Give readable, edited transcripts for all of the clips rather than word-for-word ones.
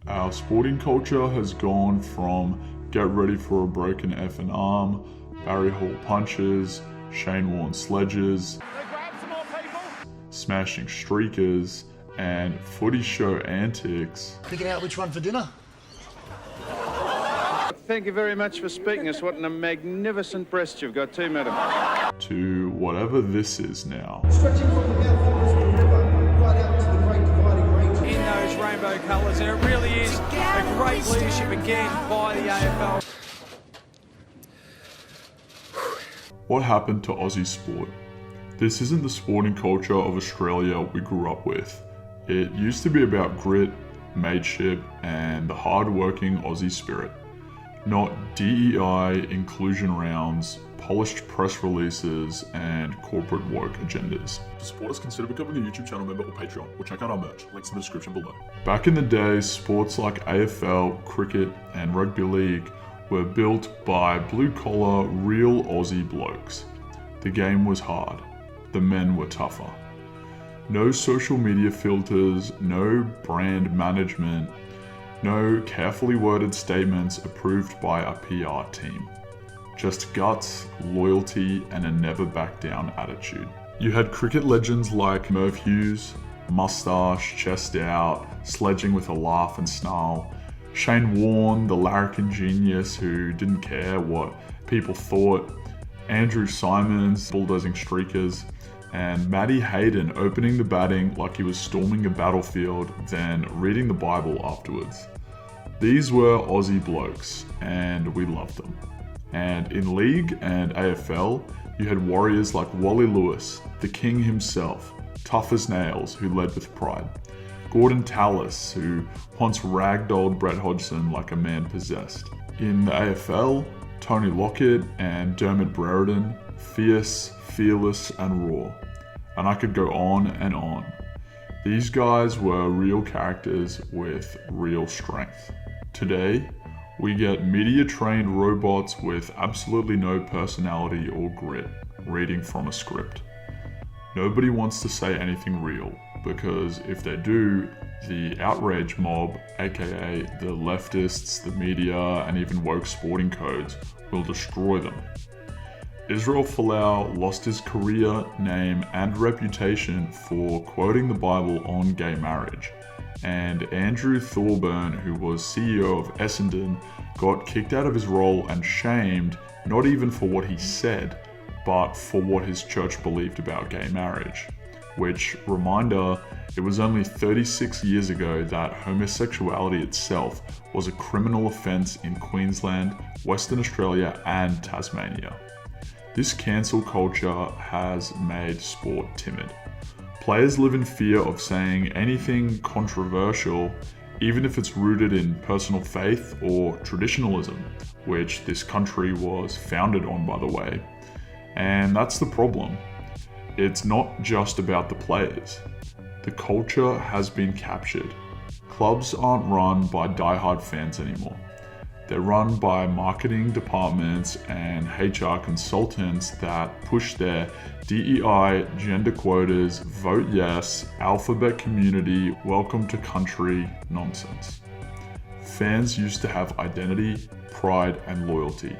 Our sporting culture has gone from get ready for a broken effing arm, Barry Hall punches, Shane Warne sledges, smashing streakers, and footy show antics. Picking out which one for dinner? Thank you very much for speaking us. What a magnificent breast you've got too, madam. To whatever this is now. Stretching from the Mount Forest River right out to the Great Dividing Range. In those rainbow colours, and it really is a great leadership again by the AFL. What happened to Aussie sport? This isn't the sporting culture of Australia we grew up with. It used to be about grit, mateship, and the hard-working Aussie spirit. Not DEI inclusion rounds, polished press releases, and corporate woke agendas. To support us, consider becoming a YouTube channel member or Patreon, or check out our merch, links in the description below. Back in the day, sports like AFL, cricket, and rugby league were built by blue-collar, real Aussie blokes. The game was hard. The men were tougher. No social media filters, no brand management, no carefully worded statements approved by a PR team. Just guts, loyalty, and a never back down attitude. You had cricket legends like Merv Hughes, mustache, chest out, sledging with a laugh and snarl. Shane Warne, the larrikin genius who didn't care what people thought. Andrew Simons, bulldozing streakers. And Matty Hayden opening the batting like he was storming a battlefield, then reading the Bible afterwards. These were Aussie blokes, and we loved them. And in league and AFL, you had warriors like Wally Lewis, the king himself, tough as nails, who led with pride. Gordon Tallis, who once ragdolled Brett Hodgson like a man possessed. In the AFL, Tony Lockett and Dermot Brereton, fierce, fearless, and raw. And I could go on and on. These guys were real characters with real strength. Today, we get media-trained robots with absolutely no personality or grit, reading from a script. Nobody wants to say anything real, because if they do, the outrage mob, aka the leftists, the media, and even woke sporting codes, will destroy them. Israel Folau lost his career, name, and reputation for quoting the Bible on gay marriage. And Andrew Thorburn, who was CEO of Essendon, got kicked out of his role and shamed, not even for what he said, but for what his church believed about gay marriage. Which, reminder, it was only 36 years ago that homosexuality itself was a criminal offence in Queensland, Western Australia, and Tasmania. This cancel culture has made sport timid. Players live in fear of saying anything controversial, even if it's rooted in personal faith or traditionalism, which this country was founded on, by the way. And that's the problem. It's not just about the players. The culture has been captured. Clubs aren't run by diehard fans anymore. They're run by marketing departments and HR consultants that push their DEI, gender quotas, vote yes, alphabet community, welcome to country nonsense. Fans used to have identity, pride, and loyalty.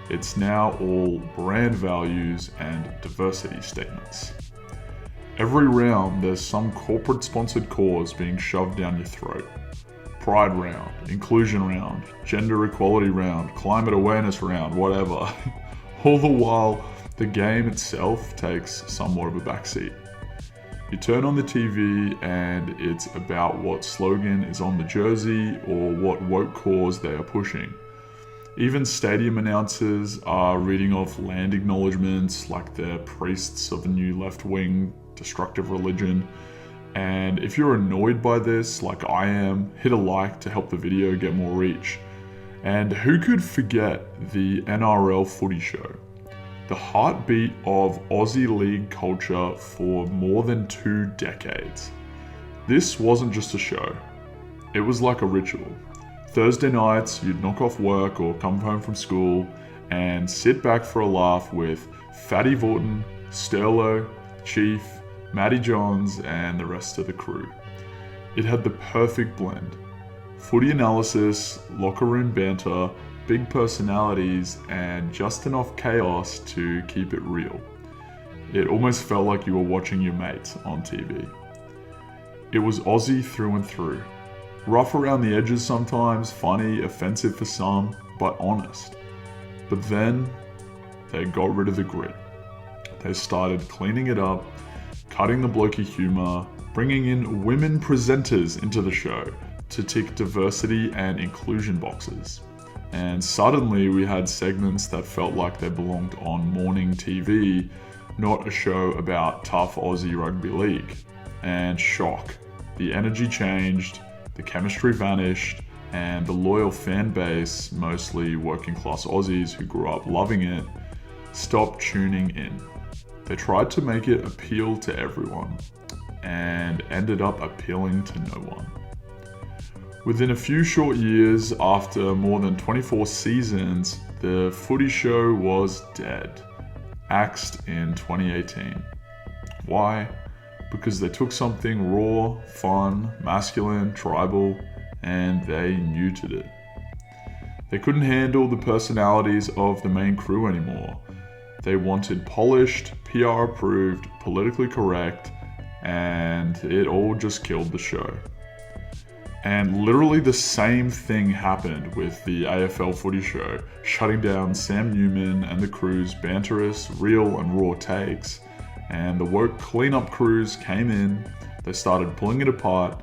It's now all brand values and diversity statements. Every round, there's some corporate-sponsored cause being shoved down your throat. Pride round, inclusion round, gender equality round, climate awareness round, whatever. All the while, the game itself takes somewhat of a backseat. You turn on the TV and it's about what slogan is on the jersey or what woke cause they are pushing. Even stadium announcers are reading off land acknowledgements like they're priests of a new left-wing destructive religion. And if you're annoyed by this, like I am, hit a like to help the video get more reach. And who could forget the NRL footy show? The heartbeat of Aussie league culture for more than 2 decades. This wasn't just a show. It was like a ritual. Thursday nights, you'd knock off work or come home from school and sit back for a laugh with Fatty Vaughton, Sterlo, Chief, Matty Johns, and the rest of the crew. It had the perfect blend. Footy analysis, locker room banter, big personalities, and just enough chaos to keep it real. It almost felt like you were watching your mates on TV. It was Aussie through and through. Rough around the edges sometimes, funny, offensive for some, but honest. But then, they got rid of the grit. They started cleaning it up, cutting the blokey humour, bringing in women presenters into the show to tick diversity and inclusion boxes. And suddenly we had segments that felt like they belonged on morning TV, not a show about tough Aussie rugby league. And shock, the energy changed, the chemistry vanished, and the loyal fan base, mostly working class Aussies who grew up loving it, stopped tuning in. They tried to make it appeal to everyone, and ended up appealing to no one. Within a few short years, after more than 24 seasons, the footy show was dead, axed in 2018. Why? Because they took something raw, fun, masculine, tribal, and they neutered it. They couldn't handle the personalities of the main crew anymore. They wanted polished, PR approved, politically correct, and it all just killed the show. And literally the same thing happened with the AFL footy show, shutting down Sam Newman and the crew's banterous, real and raw takes. And the woke cleanup crews came in, they started pulling it apart,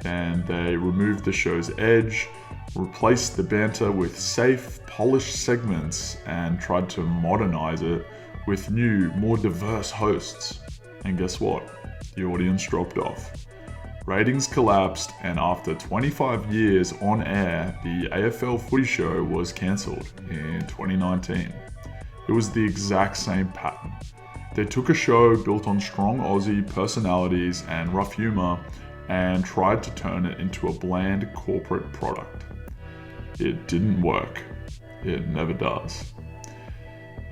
and they removed the show's edge, replaced the banter with safe, polished segments, and tried to modernize it with new, more diverse hosts. And guess what? The audience dropped off. Ratings collapsed, and after 25 years on air, the AFL footy show was cancelled in 2019. It was the exact same pattern. They took a show built on strong Aussie personalities and rough humour and tried to turn it into a bland corporate product. It didn't work. It never does.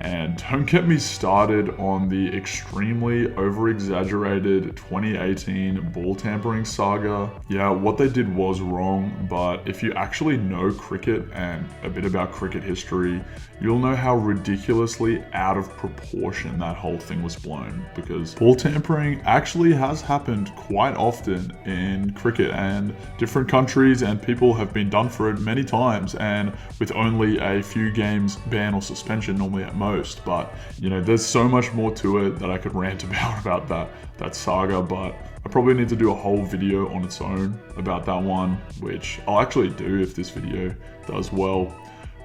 And don't get me started on the extremely over-exaggerated 2018 ball tampering saga. Yeah, what they did was wrong, but if you actually know cricket and a bit about cricket history, you'll know how ridiculously out of proportion that whole thing was blown, because ball tampering actually has happened quite often in cricket, and different countries and people have been done for it many times, and with only a few games ban or suspension normally at most. But you know, there's so much more to it that I could rant about that saga, but I probably need to do a whole video on its own about that one, which I'll actually do if this video does well.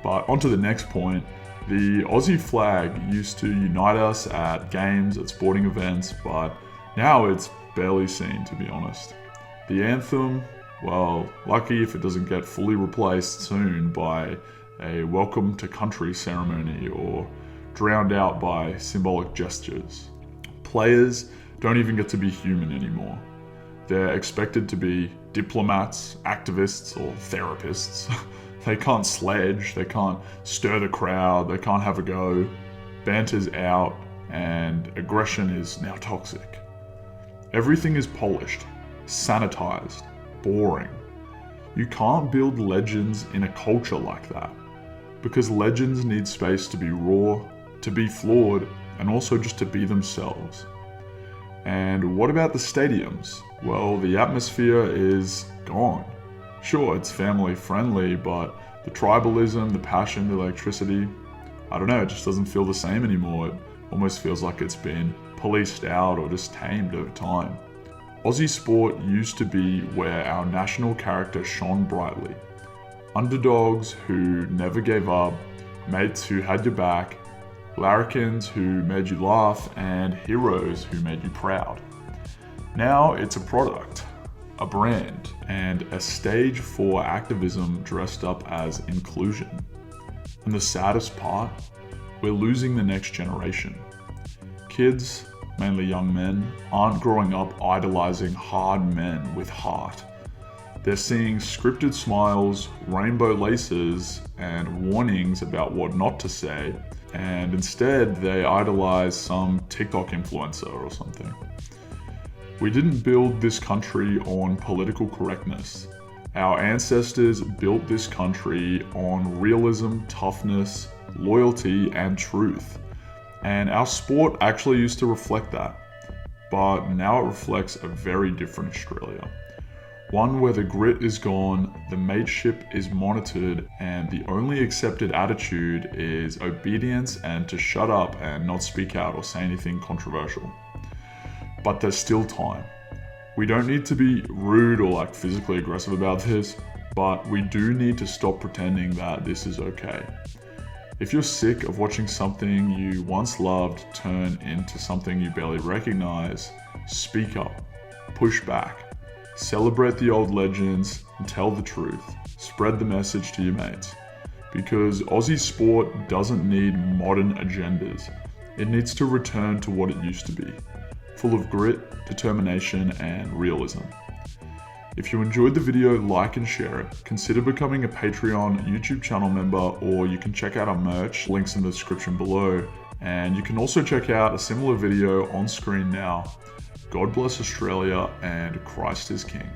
But on to the next point. The Aussie flag used to unite us at games, at sporting events, but now it's barely seen, to be honest. The anthem, well, lucky if it doesn't get fully replaced soon by a welcome to country ceremony or drowned out by symbolic gestures. Players don't even get to be human anymore. They're expected to be diplomats, activists, or therapists. They can't sledge, they can't stir the crowd, they can't have a go. Banter's out, and aggression is now toxic. Everything is polished, sanitized, boring. You can't build legends in a culture like that, because legends need space to be raw, to be flawed, and also just to be themselves. And what about the stadiums? Well, the atmosphere is gone. Sure, it's family friendly, but the tribalism, the passion, the electricity, I don't know, it just doesn't feel the same anymore. It almost feels like it's been policed out or just tamed over time. Aussie sport used to be where our national character shone brightly. Underdogs who never gave up, mates who had your back, larrikins who made you laugh, and heroes who made you proud. Now it's a product, a brand, and a stage for activism dressed up as inclusion. And the saddest part, we're losing the next generation. Kids, mainly young men, aren't growing up idolizing hard men with heart. They're seeing scripted smiles, rainbow laces, and warnings about what not to say, and instead they idolize some TikTok influencer or something. We didn't build this country on political correctness. Our ancestors built this country on realism, toughness, loyalty, and truth. And our sport actually used to reflect that. But now it reflects a very different Australia. One where the grit is gone, the mateship is monitored, and the only accepted attitude is obedience and to shut up and not speak out or say anything controversial. But there's still time. We don't need to be rude or physically aggressive about this, but we do need to stop pretending that this is okay. If you're sick of watching something you once loved turn into something you barely recognize, speak up, push back. Celebrate the old legends and tell the truth. Spread the message to your mates. Because Aussie sport doesn't need modern agendas. It needs to return to what it used to be, full of grit, determination, and realism. If you enjoyed the video, like and share it. Consider becoming a Patreon YouTube channel member, or you can check out our merch, links in the description below. And you can also check out a similar video on screen now. God bless Australia, and Christ is King.